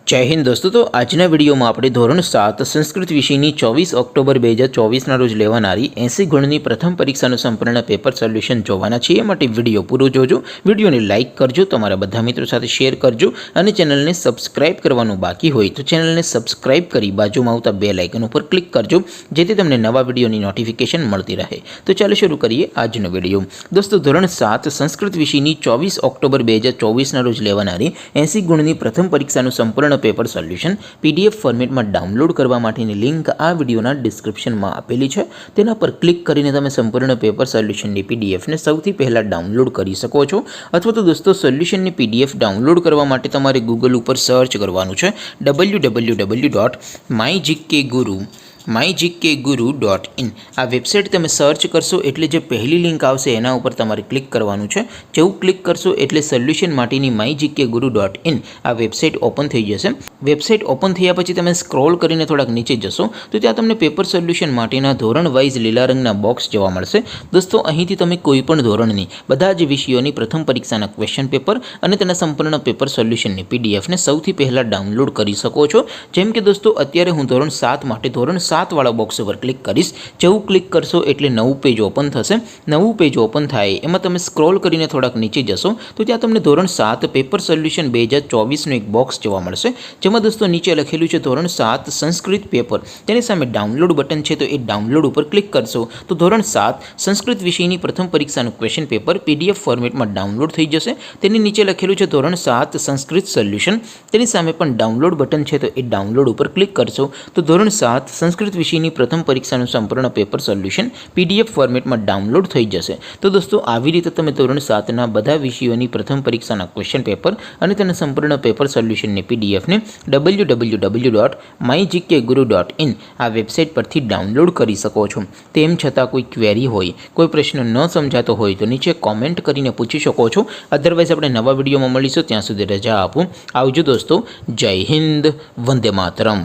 जय हिंद दोस्तों। तो आजना विडियो में આપણે ધોરણ 7 સંસ્કૃત વિષયની 24 ઓક્ટોબર 2024ના રોજ લેવાનારી 80 ગુણની પ્રથમ પરીક્ષાનું સંપૂર્ણ પેપર સોલ્યુશન જોવાના છીએ। એ માટે વિડિયો પૂરો જોજો, વિડિયોને લાઇક કરજો, તમારા બધા મિત્રો સાથે શેર કરજો અને ચેનલને સબસ્ક્રાઇબ કરવાનું બાકી હોય તો ચેનલને સબસ્ક્રાઇબ કરી બાજુમાં આવતા બેલ આઇકન ઉપર ક્લિક કરજો, જેથી તમને નવા વિડિયોની નોટિફિકેશન મળતી રહે। તો ચાલો શરૂ કરીએ આજનો વિડિયો। દોસ્તો ધોરણ 7 સંસ્કૃત વિષયની 24 ઓક્ટોબર 2024ના રોજ લેવાનારી 80 ગુણની પ્રથમ પરીક્ષાનું સંપૂર્ણ પેપર સોલ્યુશન PDF ફોર્મેટમાં ડાઉનલોડ કરવા માટેની લિંક આ વિડિયોના ડિસ્ક્રિપ્શનમાં આપેલી છે। તેના પર ક્લિક કરીને તમે સંપૂર્ણ પેપર સોલ્યુશનની PDF ને સૌથી પહેલાં ડાઉનલોડ કરી શકો છો। અથવા તો દોસ્તો સોલ્યુશનની PDF ડાઉનલોડ કરવા માટે તમારે ગૂગલ ઉપર સર્ચ કરવાનું છે www.mygkguru.in। આ વેબસાઇટ તમે સર્ચ કરશો એટલે જે પહેલી લિંક આવશે એના ઉપર તમારે ક્લિક કરવાનું છે। જેવું ક્લિક કરશો એટલે સોલ્યુશન માટેની mygkguru.in આ વેબસાઇટ ઓપન થઈ જશે। વેબસાઇટ ઓપન થયા પછી તમે સ્ક્રોલ કરીને થોડાક નીચે જશો તો ત્યાં તમને પેપર સોલ્યુશન માટેના ધોરણ વાઇઝ લીલા રંગના બોક્સ જોવા મળશે। દોસ્તો અહીંથી તમે કોઈપણ ધોરણની બધા જ વિષયોની પ્રથમ પરીક્ષાના ક્વેશ્ચન પેપર અને તેના સંપૂર્ણ પેપર સોલ્યુશનની PDF ને સૌથી પહેલાં ડાઉનલોડ કરી શકો છો। જેમ કે દોસ્તો અત્યારે હું ધોરણ 7 માટે ધોરણ 7 વાળા બોક્સ ઉપર ક્લિક કરીશ। જેવું ક્લિક કરશો એટલે નવું પેજ ઓપન થશે। નવું પેજ ઓપન થાય એમાં તમે સ્ક્રોલ કરીને થોડાક નીચે જશો તો ત્યાં તમને ધોરણ 7 પેપર સોલ્યુશન 2024નું એક બોક્સ જોવા મળશે, જેમાં દોસ્તો નીચે લખેલું છે ધોરણ 7 સંસ્કૃત પેપર। તેની સામે ડાઉનલોડ બટન છે, તો એ ડાઉનલોડ ઉપર ક્લિક કરશો તો ધોરણ 7 સંસ્કૃત વિષયની પ્રથમ પરીક્ષાનું ક્વેશ્ચન પેપર PDF ફોર્મેટમાં ડાઉનલોડ થઈ જશે। તેની નીચે લખેલું છે ધોરણ 7 સંસ્કૃત સોલ્યુશન। તેની સામે પણ ડાઉનલોડ બટન છે, તો એ ડાઉનલોડ ઉપર ક્લિક કરશો તો ધોરણ 7 સંસ્કૃત વિષયની પ્રથમ પરીક્ષાનું સંપૂર્ણ પેપર સોલ્યુશન PDF ફોર્મેટમાં ડાઉનલોડ થઈ જશે। તો દોસ્તો આવી રીતે તમે ધોરણ 7ના બધા વિષયોની પ્રથમ પરીક્ષાના ક્વેશ્ચન પેપર અને તેના સંપૂર્ણ પેપર સોલ્યુશનની PDF ને www.mygkguru.in આ વેબસાઇટ પરથી ડાઉનલોડ કરી શકો છો। તેમ છતાં કોઈ ક્વેરી હોય, કોઈ પ્રશ્ન ન સમજાતો હોય તો નીચે કોમેન્ટ કરીને પૂછી શકો છો। અધરવાઇઝ આપણે નવા વિડીયોમાં મળીશું, ત્યાં સુધી રજા આપો। આવજો દોસ્તો, જય હિન્દ, વંદે માતરમ।